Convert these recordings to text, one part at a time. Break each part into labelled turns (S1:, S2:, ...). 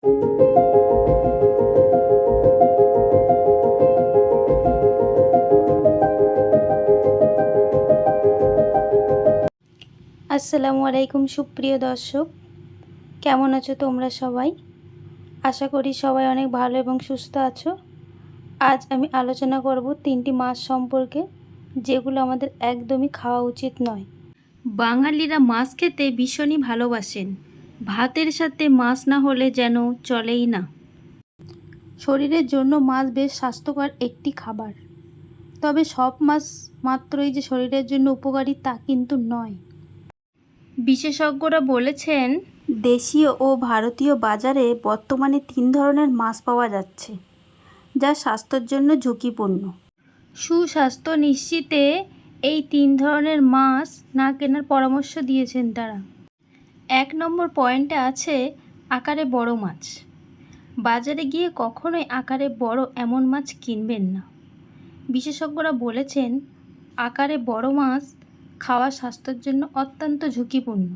S1: আসসালামু আলাইকুম সুপ্রিয় দর্শক, কেমন আছো তোমরা সবাই? আশা করি সবাই অনেক ভালো এবং সুস্থ আছো। আজ আমি আলোচনা করব 3টি মাছ সম্পর্কে, যেগুলো আমাদের একদমই খাওয়া উচিত নয়। বাঙালিরা মাছ খেতে ভীষণই ভালোবাসেন। ভাতের সাথে মাছ না হলে যেন চলেই না। শরীরের জন্য মাছ বেশ স্বাস্থ্যকর একটি খাবার, তবে সব মাছ মাত্রই যে শরীরের জন্য উপকারী তা কিন্তু নয়। বিশেষজ্ঞরা বলেছেন, দেশীয় ও ভারতীয় বাজারে বর্তমানে 3 ধরনের মাছ পাওয়া যাচ্ছে, যা স্বাস্থ্যের জন্য ঝুঁকিপূর্ণ। সুস্বাস্থ্য নিশ্চিতে এই 3 ধরনের মাছ না কেনার পরামর্শ দিয়েছেন তারা। 1 নম্বর পয়েন্টে আছে আকারে বড় মাছ। বাজারে গিয়ে কখনোই আকারে বড় এমন মাছ কিনবেন না। বিশেষজ্ঞরা বলেছেন, আকারে বড় মাছ খাওয়া স্বাস্থ্যের জন্য অত্যন্ত ঝুঁকিপূর্ণ,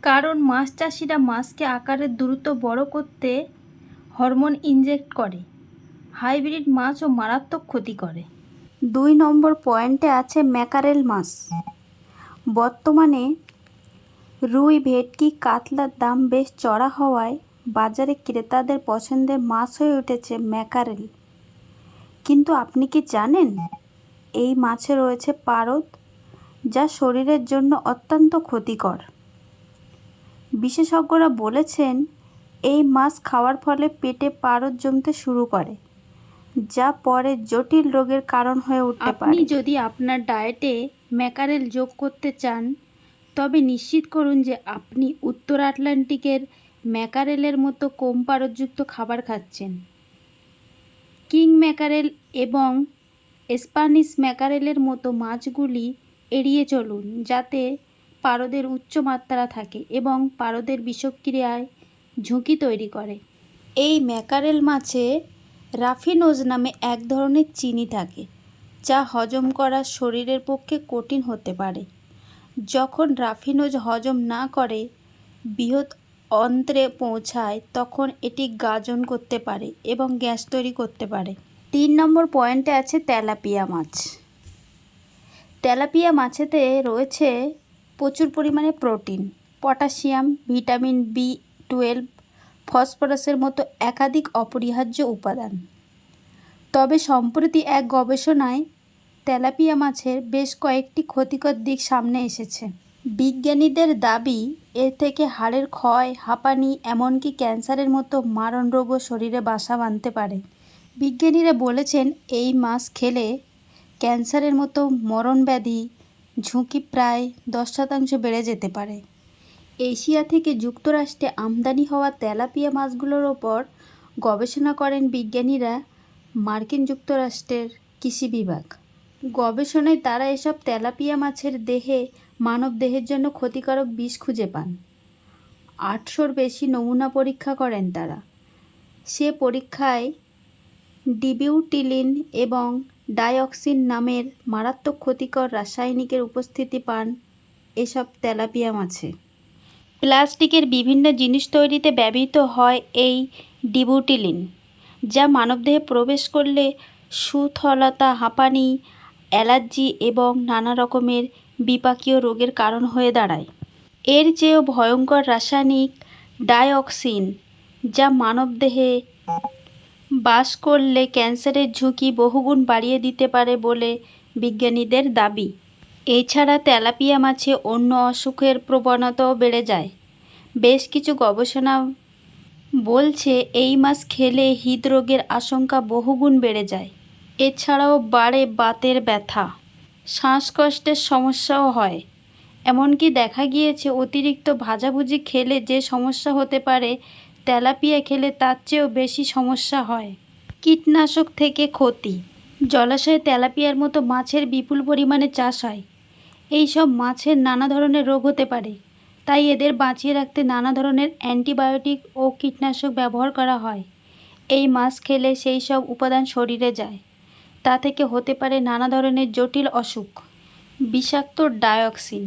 S1: কারণ মাছ চাষিরা মাছকে আকারে দ্রুত বড় করতে হরমোন ইনজেক্ট করে। হাইব্রিড মাছও মারাত্মক ক্ষতি করে। 2 নম্বর পয়েন্টে আছে ম্যাকারেল মাছ। বর্তমানে রুই, ভেটকি, কাতলার দাম বেশ চড়া হওয়ায় বাজারে ক্রেতাদের পছন্দের মাছ হয়ে উঠেছে ম্যাকারেল। কিন্তু আপনি কি জানেন, এই মাছে রয়েছে পারদ, যা শরীরের জন্য অত্যন্ত ক্ষতিকর। বিশেষজ্ঞরা বলেছেন, এই মাছ খাওয়ার ফলে পেটে পারদ জমতে শুরু করে, যা পরে জটিল রোগের কারণ হয়ে উঠতে পারে। আপনি যদি আপনার ডায়েটে ম্যাকারেল যোগ করতে চান, তবে নিশ্চিত করুন যে আপনি উত্তর আটলান্টিকের ম্যাকারেলের মতো কম পারদযুক্ত খাবার খাচ্ছেন। কিং ম্যাকারেল এবং স্প্যানিশ ম্যাকারেলের মতো মাছগুলি এড়িয়ে চলুন, যাতে পারদের উচ্চ মাত্রা থাকে এবং পারদের বিষক্রিয়ায় ঝুঁকি তৈরি করে। এই ম্যাকারেল মাছে রাফিনোজ নামে এক ধরনের চিনি থাকে, যা হজম করা শরীরের পক্ষে কঠিন হতে পারে। যখন রাফিনোজ হজম না করে বৃহৎ অন্ত্রে পৌঁছায়, তখন এটি গাজন করতে পারে এবং গ্যাস তৈরি করতে পারে। 3 নম্বর পয়েন্টে আছে তেলাপিয়া মাছ। তেলাপিয়া মাছেতে রয়েছে প্রচুর পরিমাণে প্রোটিন, পটাশিয়াম, ভিটামিন B12, ফসফরাসের মতো একাধিক অপরিহার্য উপাদান। তবে সম্প্রতি এক গবেষণায় তেলাপিয়া মাছের বেশ কয়েকটি ক্ষতিকর দিক সামনে এসেছে। বিজ্ঞানীদের দাবি, এর থেকে হাড়ের ক্ষয়, হাঁপানি, এমনকি ক্যান্সারের মতো মারণ রোগও শরীরে বাসা বাঁধতে পারে। বিজ্ঞানীরা বলেছেন, এই মাছ খেলে ক্যান্সারের মতো মরণব্যাধি ঝুঁকি প্রায় 10% বেড়ে যেতে পারে। এশিয়া থেকে যুক্তরাষ্ট্রে আমদানি হওয়া তেলাপিয়া মাছগুলোর ওপর গবেষণা করেন বিজ্ঞানীরা মার্কিন যুক্তরাষ্ট্রের কৃষি বিভাগ। গবেষণায় তারা এসব তেলাপিয়া মাছের দেহে মানব দেহের জন্য ক্ষতিকারক বিষ খুঁজে পান। 800-র বেশি নমুনা পরীক্ষা করেন তারা। সে পরীক্ষায় ডিবিউটিলিন এবং ডাইঅক্সিন নামের মারাত্মক ক্ষতিকর রাসায়নিকের উপস্থিতি পান এসব তেলাপিয়া মাছে। প্লাস্টিকের বিভিন্ন জিনিস তৈরিতে ব্যবহৃত হয় এই ডিবিউটিলিন, যা মানবদেহে প্রবেশ করলে সুস্থলতা, হাঁপানি, অ্যালার্জি এবং নানা রকমের বিপাকীয় রোগের কারণ হয়ে দাঁড়ায়। এর চেয়েও ভয়ঙ্কর রাসায়নিক ডাইঅক্সিন, যা মানবদেহে বাস করলে ক্যান্সারের ঝুঁকি বহুগুণ বাড়িয়ে দিতে পারে বলে বিজ্ঞানীদের দাবি। এছাড়া তেলাপিয়া মাছে অন্য অসুখের প্রবণতাও বেড়ে যায়। বেশ কিছু গবেষণা বলছে, এই মাছ খেলে হৃদরোগের আশঙ্কা বহুগুণ বেড়ে যায়। এছাড়াও বাড়ে বাতের ব্যথা, শ্বাসকষ্টের সমস্যাও হয়। এমনকি দেখা গিয়েছে, অতিরিক্ত ভাজাভুজি খেলে যে সমস্যা হতে পারে, তেলাপিয়া খেলে তার চেয়েও বেশি সমস্যা হয়। কীটনাশক থেকে ক্ষতি। জলাশয়ে তেলাপিয়ার মতো মাছের বিপুল পরিমাণে চাষ হয়। এই সব মাছের নানা ধরনের রোগ হতে পারে, তাই এদের বাঁচিয়ে রাখতে নানা ধরনের অ্যান্টিবায়োটিক ও কীটনাশক ব্যবহার করা হয়। এই মাছ খেলে সেই সব উপাদান শরীরে যায়, তা থেকে হতে পারে নানা ধরনের জটিল অসুখ। বিষাক্ত ডাইঅক্সিন।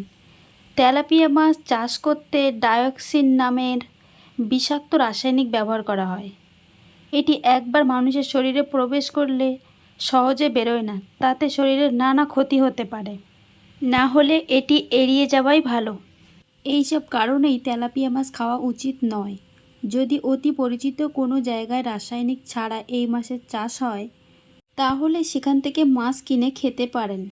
S1: তেলাপিয়া মাছ চাষ করতে ডাইঅক্সিন নামের বিষাক্ত রাসায়নিক ব্যবহার করা হয়। এটি একবার মানুষের শরীরে প্রবেশ করলে সহজে বেরোয় না, তাতে শরীরের নানা ক্ষতি হতে পারে। না হলে এটি এড়িয়ে যাওয়াই ভালো। এইসব কারণেই তেলাপিয়া মাছ খাওয়া উচিত নয়। যদি অতি পরিচিত কোনো জায়গায় রাসায়নিক ছাড়া এই মাছের চাষ হয়, তাহলে সেখান থেকে মাছ কিনে খেতে পারেন।